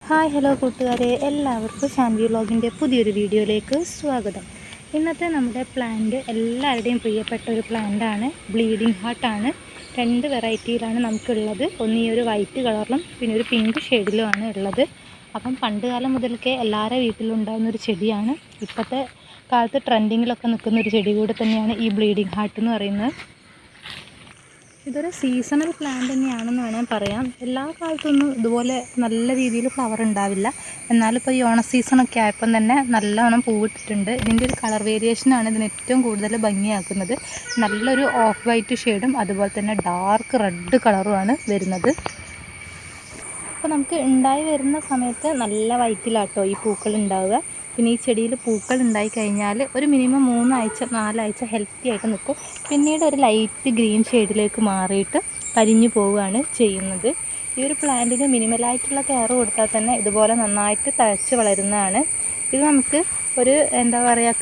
Hi hello കൂട്ടുകാരെ, എല്ലാവർക്കും ഷാൻവി വ്ലോഗിൻ്റെ പുതിയൊരു വീഡിയോയിലേക്ക് സ്വാഗതം. ഇന്നത്തെ നമ്മുടെ പ്ലാന്റ് എല്ലാവരുടെയും പ്രിയപ്പെട്ട ഒരു പ്ലാന്റാണ്. ബ്ലീഡിംഗ് ഹാർട്ടാണ്. രണ്ട് വെറൈറ്റിയിലാണ് നമുക്കുള്ളത്. ഒന്ന് ഈ ഒരു വൈറ്റ് കളറിലും പിന്നെ ഒരു പിങ്ക് ഷെയ്ഡിലുമാണ് ഉള്ളത്. അപ്പം പണ്ട് കാലം മുതൽക്കേ എല്ലാവരുടെ വീട്ടിലും ഉണ്ടാകുന്നൊരു ചെടിയാണ്. ഇപ്പോഴത്തെ കാലത്ത് ട്രെൻഡിങ്ങിലൊക്കെ നിൽക്കുന്ന ഒരു ചെടി കൂടെ തന്നെയാണ് ഈ ബ്ലീഡിംഗ് ഹാർട്ട് എന്ന് പറയുന്നത്. ഇതൊരു സീസണൽ പ്ലാന്റ് തന്നെയാണെന്ന് വേണമെങ്കിൽ പറയാം. എല്ലാ കാലത്തൊന്നും ഇതുപോലെ നല്ല രീതിയിൽ ഫ്ലവർ ഉണ്ടാവില്ല. എന്നാലിപ്പോൾ ഈ ഓണ സീസണൊക്കെ ആയപ്പം തന്നെ നല്ലവണ്ണം പൂവിട്ടിട്ടുണ്ട്. ഇതിൻ്റെ ഒരു കളർ വേരിയേഷനാണ് ഇതിന് ഏറ്റവും കൂടുതൽ ഭംഗിയാക്കുന്നത്. നല്ലൊരു ഓഫ് വൈറ്റ് ഷെയ്ഡും അതുപോലെ തന്നെ ഡാർക്ക് റെഡ് കളറുമാണ് വരുന്നത്. അപ്പോൾ നമുക്ക് ഉണ്ടായി വരുന്ന സമയത്ത് നല്ല വൈറ്റിലാട്ടോ ഈ പൂക്കൾ ഉണ്ടാവുക. പിന്നെ ഈ ചെടിയിൽ പൂക്കൾ ഉണ്ടായി കഴിഞ്ഞാൽ ഒരു മിനിമം 3 ആഴ്ച 4 ആഴ്ച ഹെൽത്തി ആയിട്ട് നിൽക്കും. പിന്നീട് ഒരു ലൈറ്റ് ഗ്രീൻ ഷെയ്ഡിലേക്ക് മാറിയിട്ട് കരിഞ്ഞു പോവുകയാണ് ചെയ്യുന്നത്. ഈ ഒരു പ്ലാന്റിന് മിനിമലായിട്ടുള്ള കെയർ കൊടുത്താൽ തന്നെ ഇതുപോലെ നന്നായിട്ട് തഴച്ച് വളരുന്നതാണ്. ഇത് നമുക്ക് ഒരു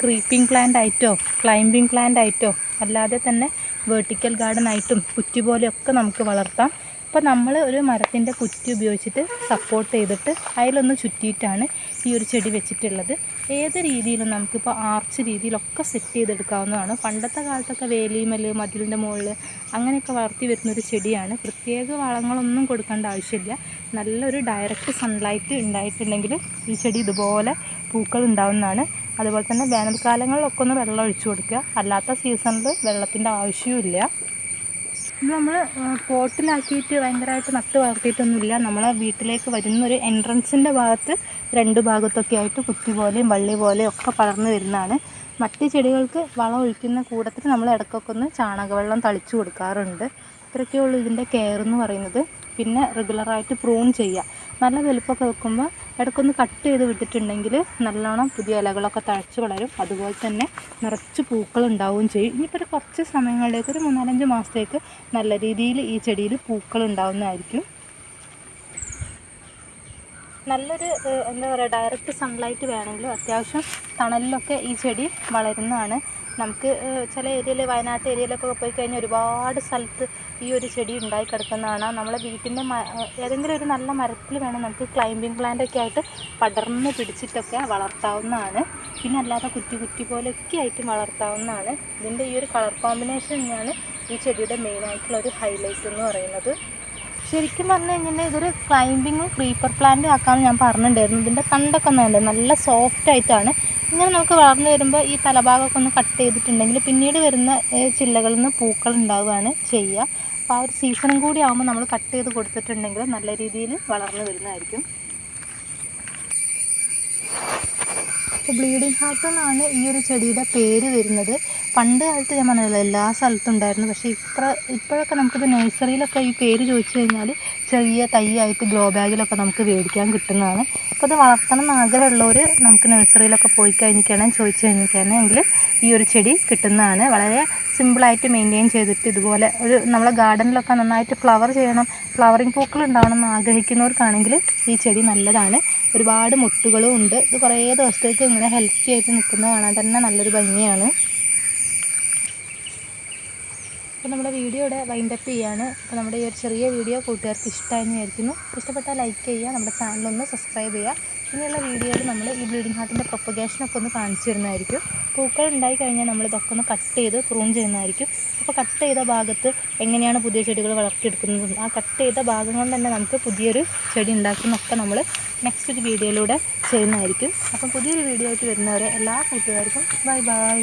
ക്രീപ്പിംഗ് പ്ലാന്റ് ആയിട്ടോ ക്ലൈംബിംഗ് പ്ലാന്റ് ആയിട്ടോ അല്ലാതെ തന്നെ വെർട്ടിക്കൽ ഗാർഡൻ ആയിട്ടും കുറ്റി പോലെയൊക്കെ നമുക്ക് വളർത്താം. അപ്പോൾ നമ്മൾ ഒരു മരത്തിൻ്റെ കുറ്റി ഉപയോഗിച്ചിട്ട് സപ്പോർട്ട് ചെയ്തിട്ട് അതിലൊന്ന് ചുറ്റിയിട്ടാണ് ഈ ഒരു ചെടി വെച്ചിട്ടുള്ളത്. ഏത് രീതിയിലും നമുക്കിപ്പോൾ ആർച്ച് രീതിയിലൊക്കെ സെറ്റ് ചെയ്തെടുക്കാവുന്നതാണ്. പണ്ടത്തെ കാലത്തൊക്കെ വേലിമേൽ മതിലിൻ്റെ മുകളിൽ അങ്ങനെയൊക്കെ വളർത്തി വരുന്നൊരു ചെടിയാണ്. പ്രത്യേക വളങ്ങളൊന്നും കൊടുക്കേണ്ട ആവശ്യമില്ല. നല്ലൊരു ഡയറക്റ്റ് സൺലൈറ്റ് ഉണ്ടായിട്ടുണ്ടെങ്കിൽ ഈ ചെടി ഇതുപോലെ പൂക്കൾ ഉണ്ടാവുന്നതാണ്. അതുപോലെ തന്നെ വേനൽക്കാലങ്ങളിലൊക്കെ ഒന്ന് വെള്ളം ഒഴിച്ചു കൊടുക്കുക. അല്ലാത്ത സീസണിൽ വെള്ളത്തിൻ്റെ ആവശ്യമില്ല. ഇത് നമ്മൾ പോട്ടിലാക്കിയിട്ട് ഭയങ്കരമായിട്ട് നട്ട് വളർത്തിയിട്ടൊന്നുമില്ല. നമ്മളെ വീട്ടിലേക്ക് വരുന്നൊരു എൻട്രൻസിൻ്റെ ഭാഗത്ത് 2 ഭാഗത്തൊക്കെ ആയിട്ട് കുറ്റി പോലെയും വള്ളി പോലെയും ഒക്കെ പടർന്നു വരുന്നതാണ്. മറ്റ് ചെടികൾക്ക് വളം ഒഴിക്കുന്ന കൂട്ടത്തിൽ നമ്മൾ ഇടയ്ക്കൊക്കെ ഒന്ന് ചാണകവെള്ളം തളിച്ചു കൊടുക്കാറുണ്ട്. ഇത്രയൊക്കെ ഉള്ളൂ ഇതിൻ്റെ കെയർ എന്ന് പറയുന്നത്. പിന്നെ റെഗുലറായിട്ട് പ്രൂൺ ചെയ്യുക. നല്ല വലുപ്പമൊക്കെ വെക്കുമ്പോൾ ഇടയ്ക്കൊന്ന് കട്ട് ചെയ്ത് വിട്ടിട്ടുണ്ടെങ്കിൽ നല്ലോണം പുതിയ ഇലകളൊക്കെ തഴച്ച് വളരും. അതുപോലെ തന്നെ നിറച്ച് പൂക്കൾ ഉണ്ടാവുകയും ചെയ്യും. ഇനിയിപ്പോൾ ഒരു കുറച്ച് സമയങ്ങളിലേക്ക് ഒരു 3-4 മാസത്തേക്ക് നല്ല രീതിയിൽ ഈ ചെടിയിൽ പൂക്കൾ ഉണ്ടാവുന്നതായിരിക്കും. നല്ലൊരു ഡയറക്റ്റ് സൺലൈറ്റ് വേണമെങ്കിലും അത്യാവശ്യം തണലിലൊക്കെ ഈ ചെടി വളരുന്നതാണ്. നമുക്ക് ചില ഏരിയയിൽ വയനാട്ട് ഏരിയയിലൊക്കെ പോയി കഴിഞ്ഞാൽ ഒരുപാട് സ്ഥലത്ത് ഈ ഒരു ചെടി ഉണ്ടായി കിടക്കുന്നതാണ്. നമ്മളെ വീട്ടിൻ്റെ ഏതെങ്കിലും ഒരു നല്ല മരത്തിൽ വേണം നമുക്ക് ക്ലൈംബിംഗ് പ്ലാന്റൊക്കെ ആയിട്ട് പടർന്ന് പിടിച്ചിട്ടൊക്കെ വളർത്താവുന്നതാണ്. പിന്നെ അല്ലാതെ കുറ്റി പോലെയൊക്കെ ആയിട്ട് വളർത്താവുന്നതാണ്. ഇതിൻ്റെ ഈ ഒരു കളർ കോമ്പിനേഷൻ തന്നെയാണ് ഈ ചെടിയുടെ മെയിനായിട്ടുള്ള ഒരു ഹൈലൈറ്റ് എന്ന് പറയുന്നത്. ശരിക്കും പറഞ്ഞു കഴിഞ്ഞാൽ ഇതൊരു ക്ലൈംബിങ്ങും ക്രീപ്പർ പ്ലാന്റും ആക്കാമെന്ന് ഞാൻ പറഞ്ഞിട്ടുണ്ടായിരുന്നു. ഇതിൻ്റെ തണ്ടൊക്കെ നല്ല സോഫ്റ്റ് ആയിട്ടാണ്. ഇങ്ങനെ നമുക്ക് വളർന്നു വരുമ്പോൾ ഈ തലഭാഗമൊക്കെ ഒന്ന് കട്ട് ചെയ്തിട്ടുണ്ടെങ്കിൽ പിന്നീട് വരുന്ന ചില്ലകളിൽ നിന്ന് പൂക്കൾ ഉണ്ടാവുകയാണ് ചെയ്യുക. അപ്പോൾ ആ ഒരു സീസണും കൂടി ആകുമ്പോൾ നമ്മൾ കട്ട് ചെയ്ത് കൊടുത്തിട്ടുണ്ടെങ്കിൽ നല്ല രീതിയിൽ വളർന്നു വരുന്നതായിരിക്കും. അപ്പോൾ ബ്ലീഡിംഗ് ഹാർട്ട് എന്നാണ് ഈ ഒരു ചെടിയുടെ പേര് വരുന്നത്. പണ്ട് കാലത്ത് ഞാൻ പറഞ്ഞല്ലോ എല്ലാ സ്ഥലത്തും ഉണ്ടായിരുന്നു. പക്ഷേ ഇപ്പോഴൊക്കെ നമുക്കിത് നഴ്സറിയിലൊക്കെ ഈ പേര് ചോദിച്ചു കഴിഞ്ഞാൽ ചെറിയ തൈയായിട്ട് ഗ്രോ ബാഗിലൊക്കെ നമുക്ക് മേടിക്കാൻ കിട്ടുന്നതാണ്. അപ്പോൾ അത് വളർത്തണം എന്ന് ആഗ്രഹമുള്ളവർ നമുക്ക് നഴ്സറിയിലൊക്കെ പോയി കഴിഞ്ഞിട്ടാണെങ്കിൽ ചോദിച്ചു കഴിഞ്ഞിട്ടാണെങ്കിൽ ഈ ഒരു ചെടി കിട്ടുന്നതാണ്. വളരെ സിമ്പിളായിട്ട് മെയിൻറ്റെയിൻ ചെയ്തിട്ട് ഇതുപോലെ ഒരു നമ്മളെ ഗാർഡനിലൊക്കെ നന്നായിട്ട് ഫ്ലവർ ചെയ്യണം, ഫ്ലവറിങ് പൂക്കൾ ഉണ്ടാവണം എന്ന് ആഗ്രഹിക്കുന്നവർക്കാണെങ്കിൽ ഈ ചെടി നല്ലതാണ്. ഒരുപാട് മുട്ടുകളും ഉണ്ട്. ഇത് കുറേ ദിവസത്തേക്ക് ഇങ്ങനെ ഹെൽത്തി ആയിട്ട് നിൽക്കുന്നത് കാണാൻ തന്നെ നല്ലൊരു ഭംഗിയാണ്. അപ്പോൾ നമ്മുടെ വീഡിയോ ഇവിടെ വൈൻഡപ്പ് ചെയ്യാണ്. അപ്പോൾ നമ്മുടെ ഈ ഒരു ചെറിയ വീഡിയോ കൂട്ടുകാർക്ക് ഇഷ്ടമായെന്ന് വിചാരിക്കുന്നു. ഇഷ്ടപ്പെട്ടാൽ ലൈക്ക് ചെയ്യുക, നമ്മുടെ ചാനലൊന്ന് സബ്സ്ക്രൈബ് ചെയ്യുക. ഇനിയുള്ള വീഡിയോയിൽ നമ്മൾ ഈ ബ്ലീഡിംഗ് ഹാർട്ടിൻ്റെ പ്രൊപ്പഗേഷനൊക്കെ ഒന്ന് കാണിച്ചു തരുന്നതായിരിക്കും. പൂക്കൾ ഉണ്ടായി കഴിഞ്ഞാൽ നമ്മളിതൊക്കെ ഒന്ന് കട്ട് ചെയ്ത് പ്രൂൺ ചെയ്യുന്നതായിരിക്കും. അപ്പോൾ കട്ട് ചെയ്ത ഭാഗത്ത് എങ്ങനെയാണ് പുതിയ ചെടികൾ വളർത്തിയെടുക്കുന്നത്, ആ കട്ട് ചെയ്ത ഭാഗം കൊണ്ട് തന്നെ നമുക്ക് പുതിയൊരു ചെടി ഉണ്ടാക്കുന്നതൊക്കെ നമ്മൾ നെക്സ്റ്റ് ഒരു വീഡിയോയിലൂടെ ചെയ്യുന്നതായിരിക്കും. അപ്പം പുതിയൊരു വീഡിയോ ആയിട്ട് വരുന്നവരെ എല്ലാ കൂട്ടുകാർക്കും ബൈ ബൈ.